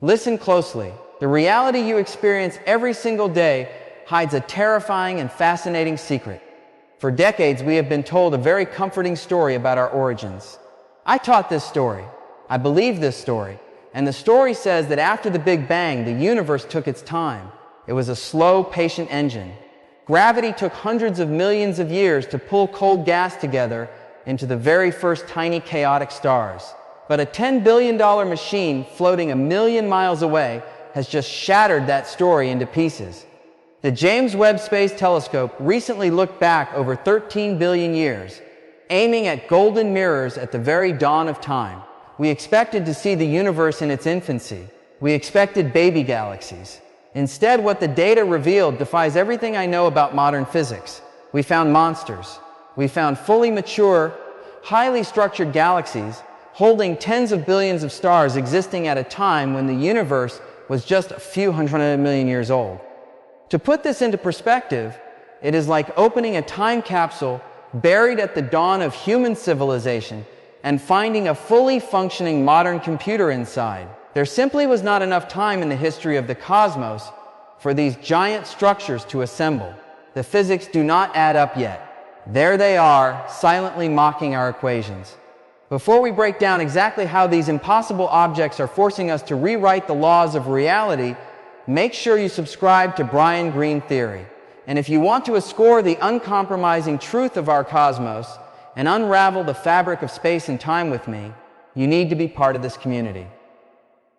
Listen closely. The reality you experience every single day hides a terrifying and fascinating secret. For decades, we have been told a very comforting story about our origins. I taught this story. I believe this story. And the story says that after the Big Bang, the universe took its time. It was a slow, patient engine. Gravity took hundreds of millions of years to pull cold gas together into the very first tiny chaotic stars. But a $10 billion machine floating 1,000,000 miles away has just shattered that story into pieces. The James Webb Space Telescope recently looked back over 13 billion years, aiming at golden mirrors at the very dawn of time. We expected to see the universe in its infancy. We expected baby galaxies. Instead, what the data revealed defies everything I know about modern physics. We found monsters. We found fully mature, highly structured galaxies holding tens of billions of stars existing at a time when the universe was just a few hundred million years old. To put this into perspective, it is like opening a time capsule buried at the dawn of human civilization and finding a fully functioning modern computer inside. There simply was not enough time in the history of the cosmos for these giant structures to assemble. The physics do not add up yet. There they are, silently mocking our equations. Before we break down exactly how these impossible objects are forcing us to rewrite the laws of reality, make sure you subscribe to Brian Greene Theory. And if you want to explore the uncompromising truth of our cosmos and unravel the fabric of space and time with me, you need to be part of this community.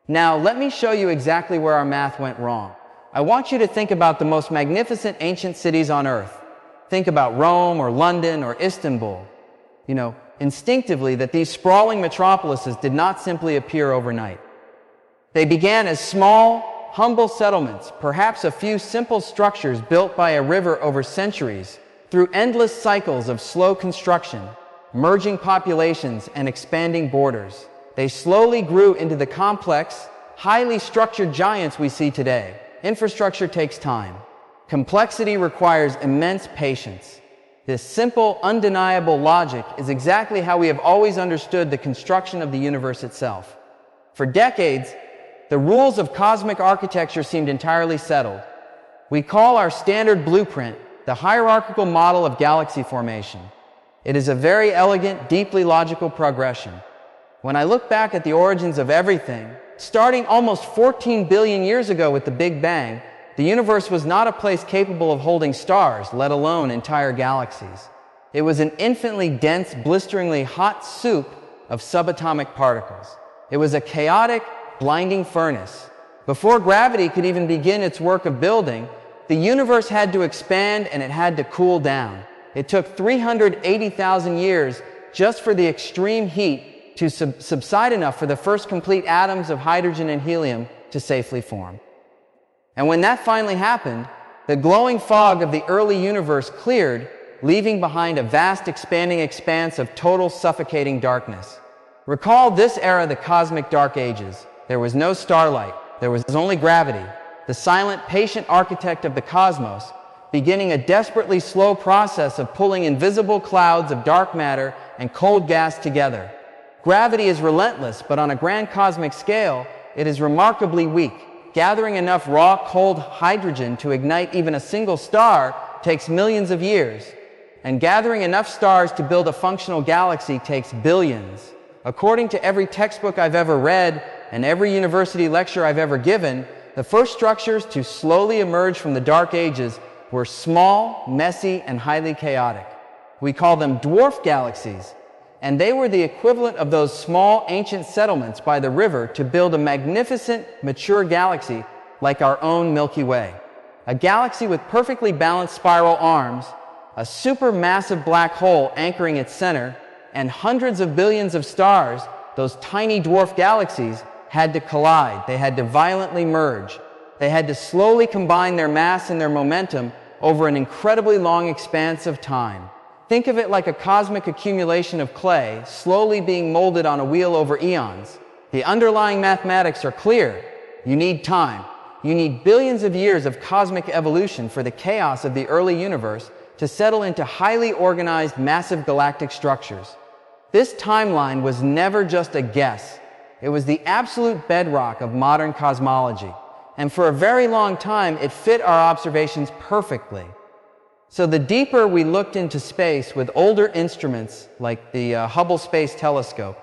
Now, let me show you exactly where our math went wrong. I want you to think about the most magnificent ancient cities on Earth. Think about Rome or London or Istanbul. You know, instinctively, that these sprawling metropolises did not simply appear overnight. They began as small, humble settlements, perhaps a few simple structures built by a river over centuries, through endless cycles of slow construction, merging populations and expanding borders. They slowly grew into the complex, highly structured giants we see today. Infrastructure takes time. Complexity requires immense patience. This simple, undeniable logic is exactly how we have always understood the construction of the universe itself. For decades, the rules of cosmic architecture seemed entirely settled. We call our standard blueprint the hierarchical model of galaxy formation. It is a very elegant, deeply logical progression. When I look back at the origins of everything, starting almost 14 billion years ago with the Big Bang, the universe was not a place capable of holding stars, let alone entire galaxies. It was an infinitely dense, blisteringly hot soup of subatomic particles. It was a chaotic, blinding furnace. Before gravity could even begin its work of building, the universe had to expand and it had to cool down. It took 380,000 years just for the extreme heat to subside enough for the first complete atoms of hydrogen and helium to safely form. And when that finally happened, the glowing fog of the early universe cleared, leaving behind a vast expanding expanse of total suffocating darkness. Recall this era, the cosmic dark ages. There was no starlight. There was only gravity, the silent, patient architect of the cosmos, beginning a desperately slow process of pulling invisible clouds of dark matter and cold gas together. Gravity is relentless, but on a grand cosmic scale, it is remarkably weak. Gathering enough raw, cold hydrogen to ignite even a single star takes millions of years, and gathering enough stars to build a functional galaxy takes billions. According to every textbook I've ever read and every university lecture I've ever given, the first structures to slowly emerge from the dark ages were small, messy, and highly chaotic. We call them dwarf galaxies, and they were the equivalent of those small ancient settlements by the river to build a magnificent, mature galaxy like our own Milky Way. A galaxy with perfectly balanced spiral arms, a supermassive black hole anchoring its center, and hundreds of billions of stars. Those tiny dwarf galaxies had to collide. They had to violently merge. They had to slowly combine their mass and their momentum over an incredibly long expanse of time. Think of it like a cosmic accumulation of clay slowly being molded on a wheel over eons. The underlying mathematics are clear. You need time. You need billions of years of cosmic evolution for the chaos of the early universe to settle into highly organized, massive galactic structures. This timeline was never just a guess. It was the absolute bedrock of modern cosmology, and for a very long time it fit our observations perfectly. So the deeper we looked into space with older instruments like the Hubble Space Telescope,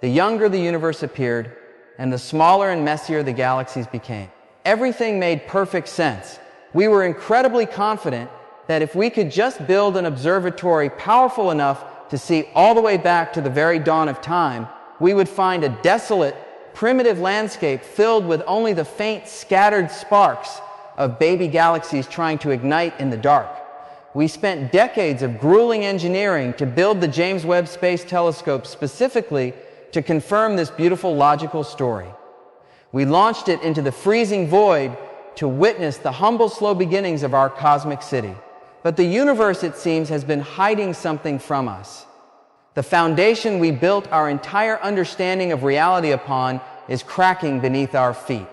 the younger the universe appeared, and the smaller and messier the galaxies became. Everything made perfect sense. We were incredibly confident that if we could just build an observatory powerful enough to see all the way back to the very dawn of time, we would find a desolate, primitive landscape filled with only the faint, scattered sparks of baby galaxies trying to ignite in the dark. We spent decades of grueling engineering to build the James Webb Space Telescope specifically to confirm this beautiful logical story. We launched it into the freezing void to witness the humble, slow beginnings of our cosmic city. But the universe, it seems, has been hiding something from us. The foundation we built our entire understanding of reality upon is cracking beneath our feet.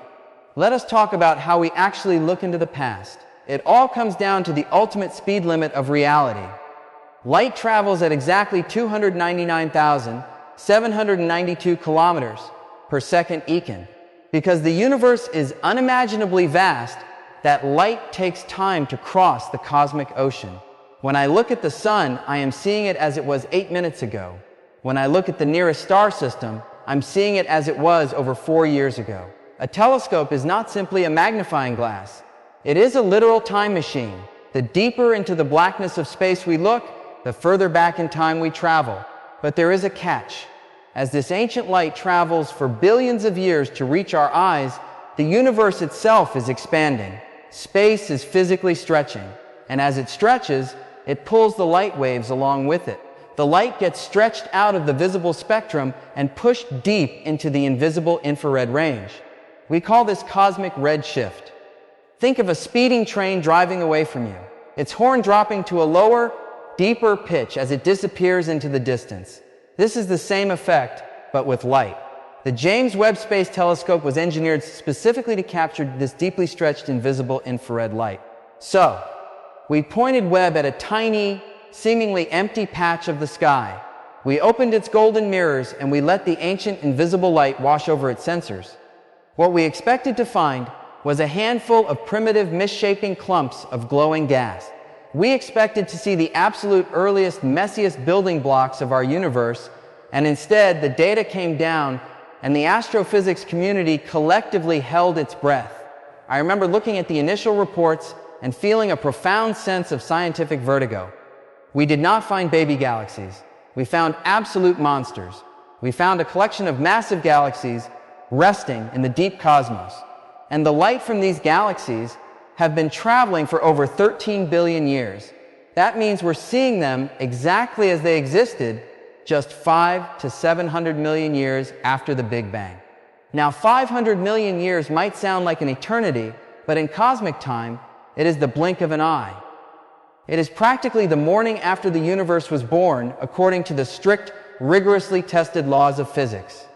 Let us talk about how we actually look into the past. It all comes down to the ultimate speed limit of reality. Light travels at exactly 299,792 kilometers per second ekin. Because the universe is unimaginably vast, that light takes time to cross the cosmic ocean. When I look at the sun, I am seeing it as it was 8 minutes ago. When I look at the nearest star system, I'm seeing it as it was over 4 years ago. A telescope is not simply a magnifying glass. It is a literal time machine. The deeper into the blackness of space we look, the further back in time we travel. But there is a catch. As this ancient light travels for billions of years to reach our eyes, the universe itself is expanding. Space is physically stretching, and as it stretches, it pulls the light waves along with it. The light gets stretched out of the visible spectrum and pushed deep into the invisible infrared range. We call this cosmic redshift. Think of a speeding train driving away from you, its horn dropping to a lower, deeper pitch as it disappears into the distance. This is the same effect, but with light. The James Webb Space Telescope was engineered specifically to capture this deeply stretched invisible infrared light. So, we pointed Webb at a tiny, seemingly empty patch of the sky. We opened its golden mirrors and we let the ancient invisible light wash over its sensors. What we expected to find was a handful of primitive, misshapen clumps of glowing gas. We expected to see the absolute earliest, messiest building blocks of our universe, and instead the data came down and the astrophysics community collectively held its breath. I remember looking at the initial reports and feeling a profound sense of scientific vertigo. We did not find baby galaxies. We found absolute monsters. We found a collection of massive galaxies resting in the deep cosmos. And the light from these galaxies have been traveling for over 13 billion years. That means we're seeing them exactly as they existed just 500 to 700 million years after the Big Bang. Now, 500 million years might sound like an eternity, but in cosmic time, it is the blink of an eye. It is practically the morning after the universe was born, according to the strict, rigorously tested laws of physics.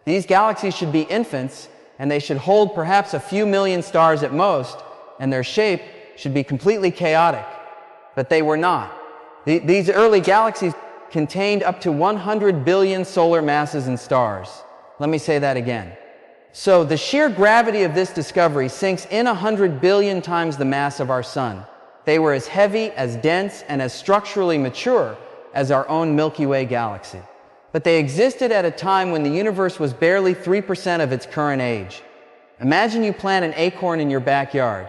These galaxies should be infants, and they should hold perhaps a few million stars at most, and their shape should be completely chaotic. But they were not. These early galaxies contained up to 100 billion solar masses and stars. Let me say that again. So the sheer gravity of this discovery sinks in 100 billion times the mass of our sun. They were as heavy, as dense, and as structurally mature as our own Milky Way galaxy. But they existed at a time when the universe was barely 3% of its current age. Imagine you plant an acorn in your backyard.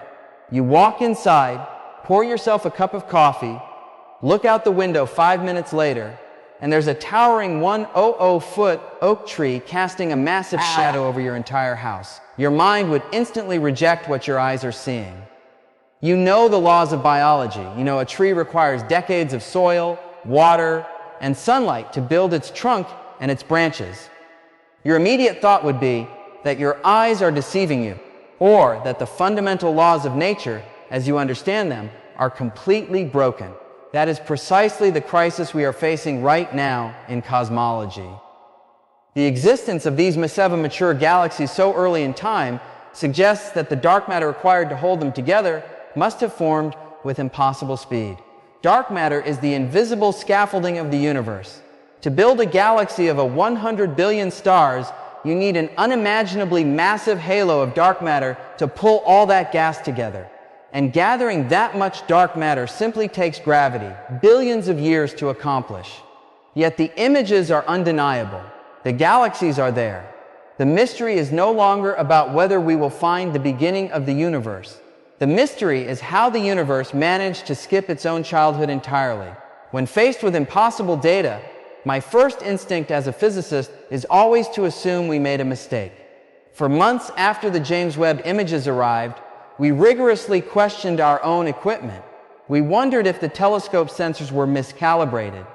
You walk inside, pour yourself a cup of coffee, look out the window 5 minutes later, and there's a towering 100-foot oak tree casting a massive shadow over your entire house. Your mind would instantly reject what your eyes are seeing. You know the laws of biology. You know a tree requires decades of soil, water, and sunlight to build its trunk and its branches. Your immediate thought would be that your eyes are deceiving you, or that the fundamental laws of nature, as you understand them, are completely broken. That is precisely the crisis we are facing right now in cosmology. The existence of these massive mature galaxies so early in time suggests that the dark matter required to hold them together must have formed with impossible speed. Dark matter is the invisible scaffolding of the universe. To build a galaxy of 100 billion stars, you need an unimaginably massive halo of dark matter to pull all that gas together. And gathering that much dark matter simply takes gravity, billions of years to accomplish. Yet the images are undeniable. The galaxies are there. The mystery is no longer about whether we will find the beginning of the universe. The mystery is how the universe managed to skip its own childhood entirely. When faced with impossible data, my first instinct as a physicist is always to assume we made a mistake. For months after the James Webb images arrived, we rigorously questioned our own equipment. We wondered if the telescope sensors were miscalibrated.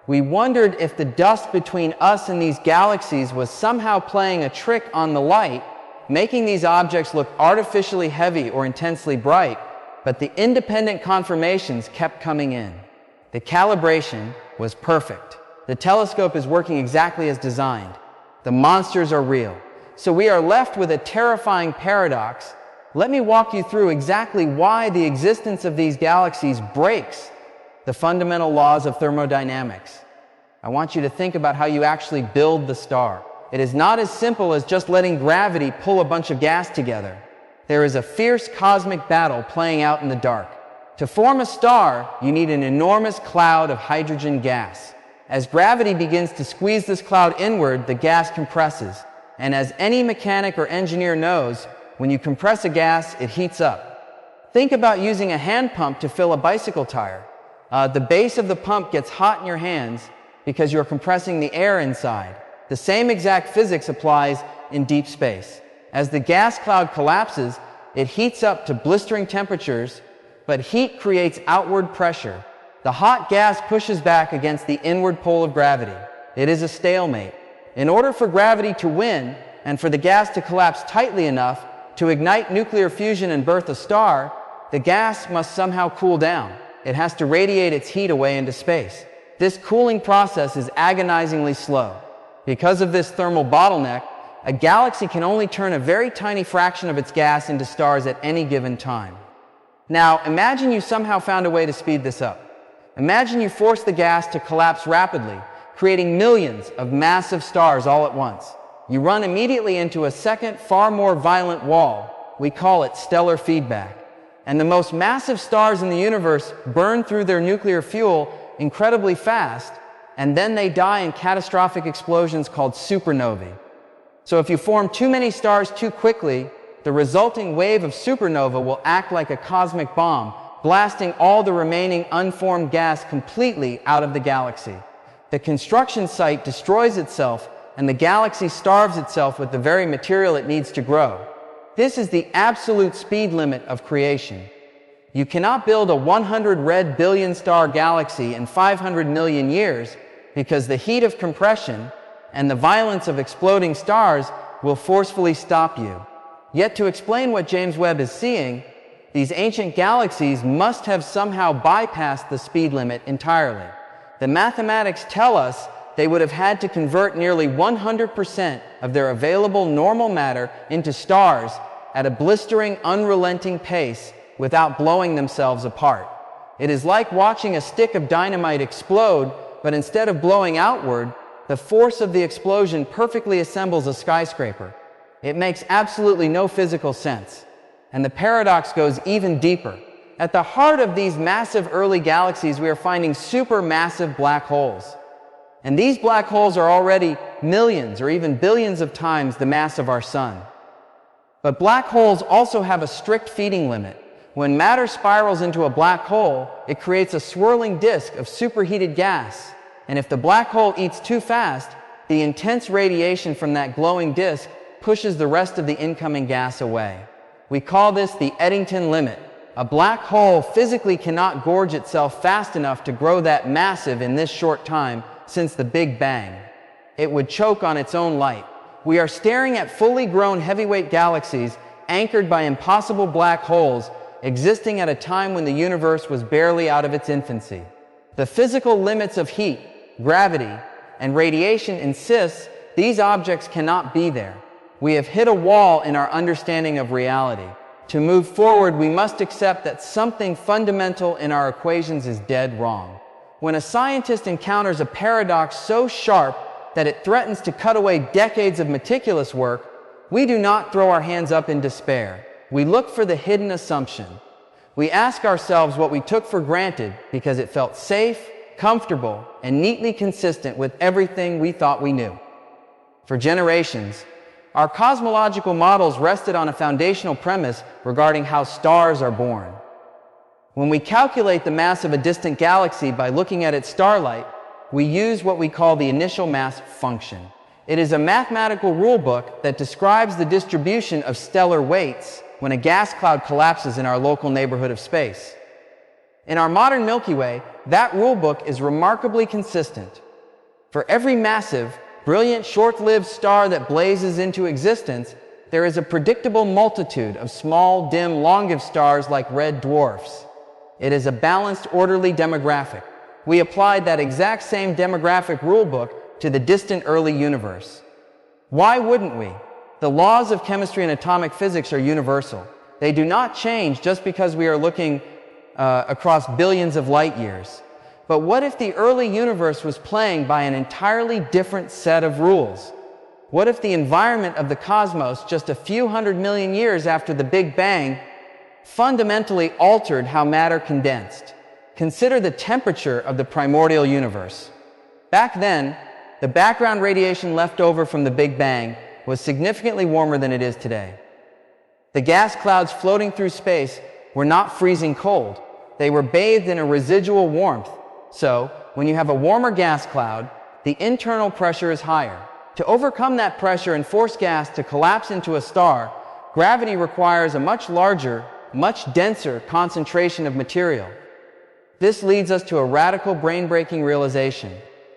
We wondered if the dust between us and these galaxies was somehow playing a trick on the light, making these objects look artificially heavy or intensely bright, but the independent confirmations kept coming in. The calibration was perfect. The telescope is working exactly as designed. The monsters are real. So we are left with a terrifying paradox. Let me walk you through exactly why the existence of these galaxies breaks the fundamental laws of thermodynamics. I want you to think about how you actually build the star. It is not as simple as just letting gravity pull a bunch of gas together. There is a fierce cosmic battle playing out in the dark. To form a star, you need an enormous cloud of hydrogen gas. As gravity begins to squeeze this cloud inward, the gas compresses. And as any mechanic or engineer knows, when you compress a gas, it heats up. Think about using a hand pump to fill a bicycle tire. The base of the pump gets hot in your hands because you're compressing the air inside. The same exact physics applies in deep space. As the gas cloud collapses, it heats up to blistering temperatures, but heat creates outward pressure. The hot gas pushes back against the inward pull of gravity. It is a stalemate. In order for gravity to win, and for the gas to collapse tightly enough to ignite nuclear fusion and birth a star, the gas must somehow cool down. It has to radiate its heat away into space. This cooling process is agonizingly slow. Because of this thermal bottleneck, a galaxy can only turn a very tiny fraction of its gas into stars at any given time. Now, imagine you somehow found a way to speed this up. Imagine you force the gas to collapse rapidly, creating millions of massive stars all at once. You run immediately into a second, far more violent wall. We call it stellar feedback. And the most massive stars in the universe burn through their nuclear fuel incredibly fast, and then they die in catastrophic explosions called supernovae. So if you form too many stars too quickly, the resulting wave of supernova will act like a cosmic bomb, blasting all the remaining unformed gas completely out of the galaxy. The construction site destroys itself, and the galaxy starves itself with the very material it needs to grow. This is the absolute speed limit of creation. You cannot build a 100 red billion star galaxy in 500 million years because the heat of compression and the violence of exploding stars will forcefully stop you. Yet to explain what James Webb is seeing, these ancient galaxies must have somehow bypassed the speed limit entirely. The mathematics tell us they would have had to convert nearly 100% of their available normal matter into stars at a blistering, unrelenting pace without blowing themselves apart. It is like watching a stick of dynamite explode, but instead of blowing outward, the force of the explosion perfectly assembles a skyscraper. It makes absolutely no physical sense. And the paradox goes even deeper. At the heart of these massive early galaxies, we are finding supermassive black holes. And these black holes are already millions or even billions of times the mass of our sun. But black holes also have a strict feeding limit. When matter spirals into a black hole, it creates a swirling disk of superheated gas. And if the black hole eats too fast, the intense radiation from that glowing disk pushes the rest of the incoming gas away. We call this the Eddington limit. A black hole physically cannot gorge itself fast enough to grow that massive in this short time since the Big Bang. It would choke on its own light. We are staring at fully grown heavyweight galaxies anchored by impossible black holes existing at a time when the universe was barely out of its infancy. The physical limits of heat, gravity, and radiation insist these objects cannot be there. We have hit a wall in our understanding of reality. To move forward, we must accept that something fundamental in our equations is dead wrong. When a scientist encounters a paradox so sharp that it threatens to cut away decades of meticulous work, we do not throw our hands up in despair. We look for the hidden assumption. We ask ourselves what we took for granted because it felt safe, comfortable, and neatly consistent with everything we thought we knew. For generations, our cosmological models rested on a foundational premise regarding how stars are born. When we calculate the mass of a distant galaxy by looking at its starlight, we use what we call the initial mass function. It is a mathematical rulebook that describes the distribution of stellar weights when a gas cloud collapses in our local neighborhood of space. In our modern Milky Way, that rulebook is remarkably consistent. For every massive, brilliant, short-lived star that blazes into existence, there is a predictable multitude of small, dim, long-lived stars like red dwarfs. It is a balanced, orderly demographic. We applied that exact same demographic rulebook to the distant early universe. Why wouldn't we? The laws of chemistry and atomic physics are universal. They do not change just because we are looking across billions of light years. But what if the early universe was playing by an entirely different set of rules? What if the environment of the cosmos just a few 100 million years after the Big Bang fundamentally altered how matter condensed? Consider the temperature of the primordial universe. Back then, the background radiation left over from the Big Bang was significantly warmer than it is today. The gas clouds floating through space were not freezing cold. They were bathed in a residual warmth. So, when you have a warmer gas cloud, the internal pressure is higher. To overcome that pressure and force gas to collapse into a star, gravity requires a much larger, much denser concentration of material. This leads us to a radical brain-breaking realization.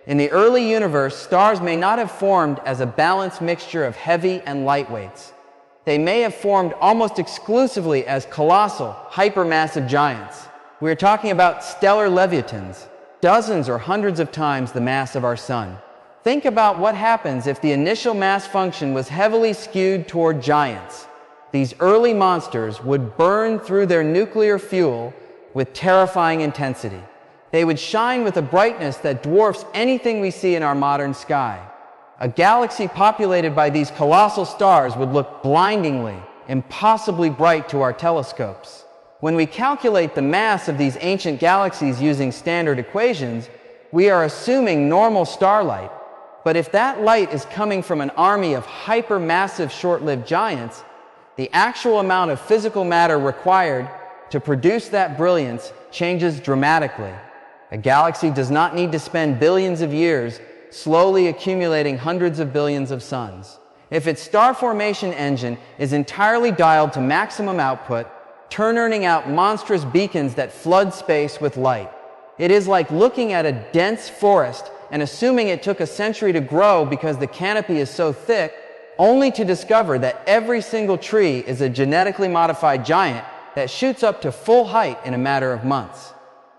In the early universe, stars may not have formed as a balanced mixture of heavy and light weights. They may have formed almost exclusively as colossal, hypermassive giants. We are talking about stellar leviathans, dozens or hundreds of times the mass of our Sun. Think about what happens if the initial mass function was heavily skewed toward giants. These early monsters would burn through their nuclear fuel with terrifying intensity. They would shine with a brightness that dwarfs anything we see in our modern sky. A galaxy populated by these colossal stars would look blindingly, impossibly bright to our telescopes. When we calculate the mass of these ancient galaxies using standard equations, we are assuming normal starlight. But if that light is coming from an army of hypermassive short-lived giants, the actual amount of physical matter required to produce that brilliance changes dramatically. A galaxy does not need to spend billions of years slowly accumulating hundreds of billions of suns. If its star formation engine is entirely dialed to maximum output, turning out monstrous beacons that flood space with light. It is like looking at a dense forest and assuming it took a century to grow because the canopy is so thick, only to discover that every single tree is a genetically modified giant that shoots up to full height in a matter of months.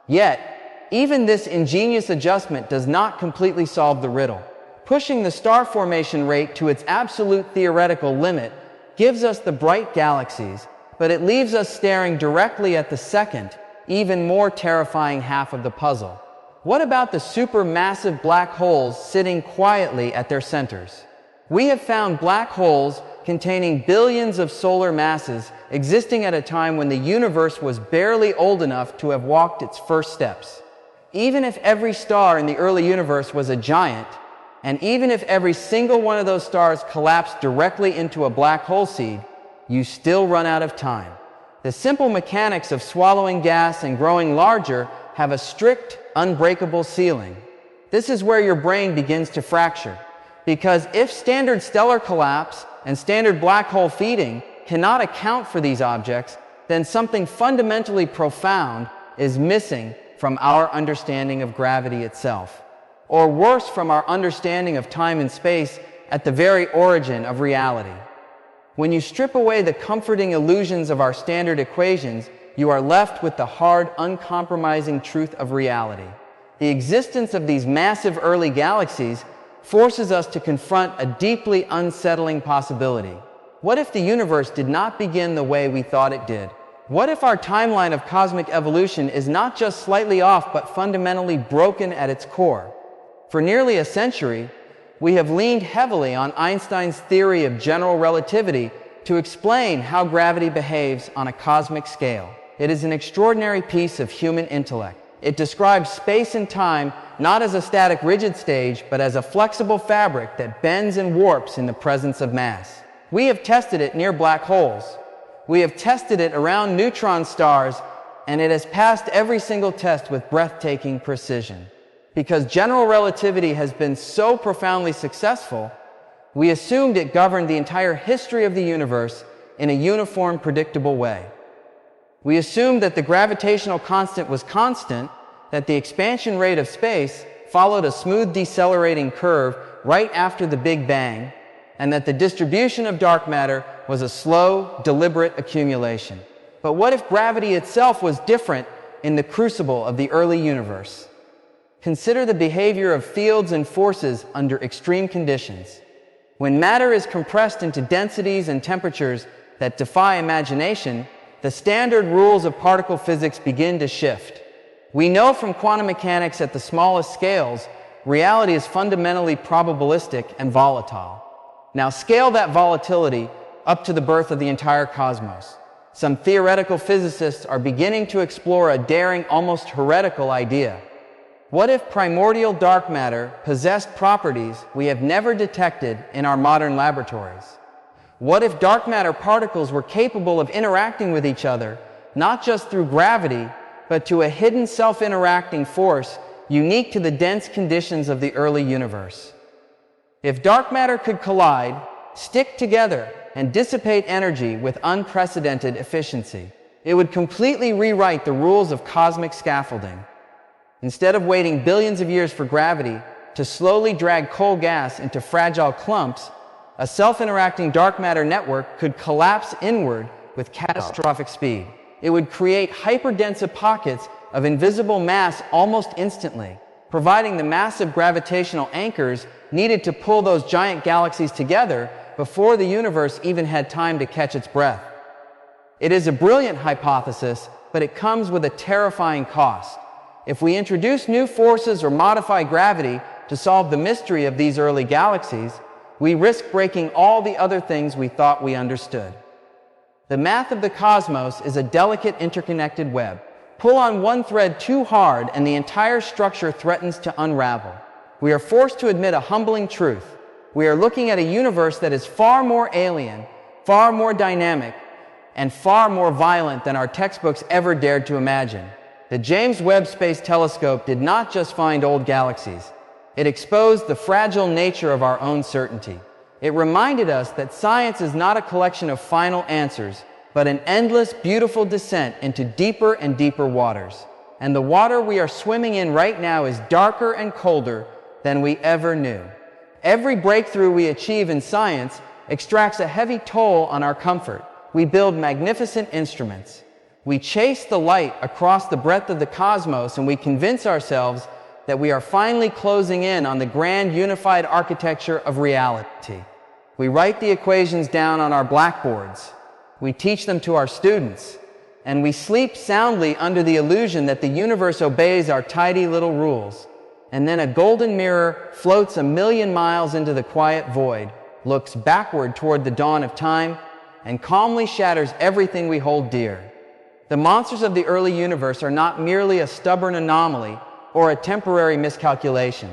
Yet, even this ingenious adjustment does not completely solve the riddle. Pushing the star formation rate to its absolute theoretical limit gives us the bright galaxies, but it leaves us staring directly at the second, even more terrifying half of the puzzle. What about the supermassive black holes sitting quietly at their centers? We have found black holes containing billions of solar masses existing at a time when the universe was barely old enough to have walked its first steps. Even if every star in the early universe was a giant, and even if every single one of those stars collapsed directly into a black hole seed, you still run out of time. The simple mechanics of swallowing gas and growing larger have a strict, unbreakable ceiling. This is where your brain begins to fracture. Because if standard stellar collapse and standard black hole feeding cannot account for these objects, then something fundamentally profound is missing from our understanding of gravity itself. Or worse, from our understanding of time and space at the very origin of reality. When you strip away the comforting illusions of our standard equations, you are left with the hard, uncompromising truth of reality. The existence of these massive early galaxies forces us to confront a deeply unsettling possibility. What if the universe did not begin the way we thought it did? What if our timeline of cosmic evolution is not just slightly off, but fundamentally broken at its core? For nearly a century, We have leaned heavily on Einstein's theory of general relativity to explain how gravity behaves on a cosmic scale. It is an extraordinary piece of human intellect. It describes space and time not as a static rigid stage, but as a flexible fabric that bends and warps in the presence of mass. We have tested it near black holes. We have tested it around neutron stars, and it has passed every single test with breathtaking precision. Because general relativity has been so profoundly successful, we assumed it governed the entire history of the universe in a uniform, predictable way. We assumed that the gravitational constant was constant, that the expansion rate of space followed a smooth decelerating curve right after the Big Bang, and that the distribution of dark matter was a slow, deliberate accumulation. But what if gravity itself was different in the crucible of the early universe? Consider the behavior of fields and forces under extreme conditions. When matter is compressed into densities and temperatures that defy imagination, the standard rules of particle physics begin to shift. We know from quantum mechanics at the smallest scales, reality is fundamentally probabilistic and volatile. Now scale that volatility up to the birth of the entire cosmos. Some theoretical physicists are beginning to explore a daring, almost heretical idea. What if primordial dark matter possessed properties we have never detected in our modern laboratories? What if dark matter particles were capable of interacting with each other, not just through gravity, but to a hidden self-interacting force unique to the dense conditions of the early universe? If dark matter could collide, stick together, and dissipate energy with unprecedented efficiency, it would completely rewrite the rules of cosmic scaffolding. Instead of waiting billions of years for gravity to slowly drag cold gas into fragile clumps, a self-interacting dark matter network could collapse inward with catastrophic speed. It would create hyperdense pockets of invisible mass almost instantly, providing the massive gravitational anchors needed to pull those giant galaxies together before the universe even had time to catch its breath. It is a brilliant hypothesis, but it comes with a terrifying cost. If we introduce new forces or modify gravity to solve the mystery of these early galaxies, we risk breaking all the other things we thought we understood. The math of the cosmos is a delicate interconnected web. Pull on one thread too hard and the entire structure threatens to unravel. We are forced to admit a humbling truth. We are looking at a universe that is far more alien, far more dynamic, and far more violent than our textbooks ever dared to imagine. The James Webb Space Telescope did not just find old galaxies. It exposed the fragile nature of our own certainty. It reminded us that science is not a collection of final answers, but an endless, beautiful descent into deeper and deeper waters. And the water we are swimming in right now is darker and colder than we ever knew. Every breakthrough we achieve in science extracts a heavy toll on our comfort. We build magnificent instruments. We chase the light across the breadth of the cosmos, and we convince ourselves that we are finally closing in on the grand unified architecture of reality. We write the equations down on our blackboards. We teach them to our students. And we sleep soundly under the illusion that the universe obeys our tidy little rules. And then a golden mirror floats 1,000,000 miles into the quiet void, looks backward toward the dawn of time, and calmly shatters everything we hold dear. The monsters of the early universe are not merely a stubborn anomaly or a temporary miscalculation.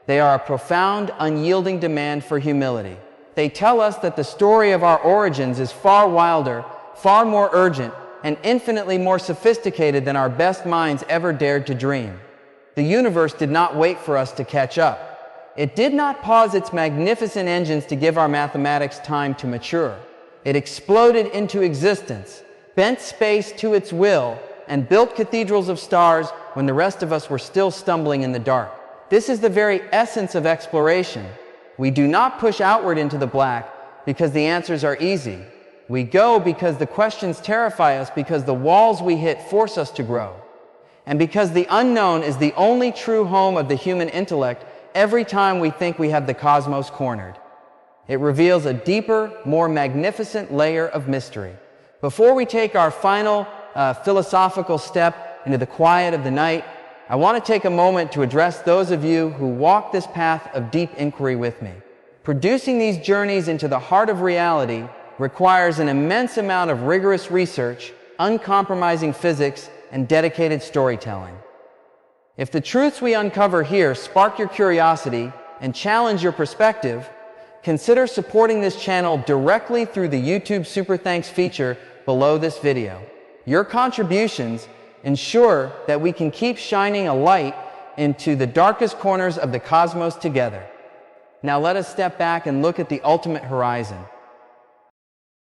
They are a profound, unyielding demand for humility. They tell us that the story of our origins is far wilder, far more urgent, and infinitely more sophisticated than our best minds ever dared to dream. The universe did not wait for us to catch up. It did not pause its magnificent engines to give our mathematics time to mature. It exploded into existence, bent space to its will, and built cathedrals of stars when the rest of us were still stumbling in the dark. This is the very essence of exploration. We do not push outward into the black because the answers are easy. We go because the questions terrify us, because the walls we hit force us to grow. And because the unknown is the only true home of the human intellect every time we think we have the cosmos cornered. It reveals a deeper, more magnificent layer of mystery. Before we take our final philosophical step into the quiet of the night, I want to take a moment to address those of you who walk this path of deep inquiry with me. Producing these journeys into the heart of reality requires an immense amount of rigorous research, uncompromising physics, and dedicated storytelling. If the truths we uncover here spark your curiosity and challenge your perspective, consider supporting this channel directly through the YouTube Super Thanks feature below this video. Your contributions ensure that we can keep shining a light into the darkest corners of the cosmos together. Now let us step back and look at the ultimate horizon.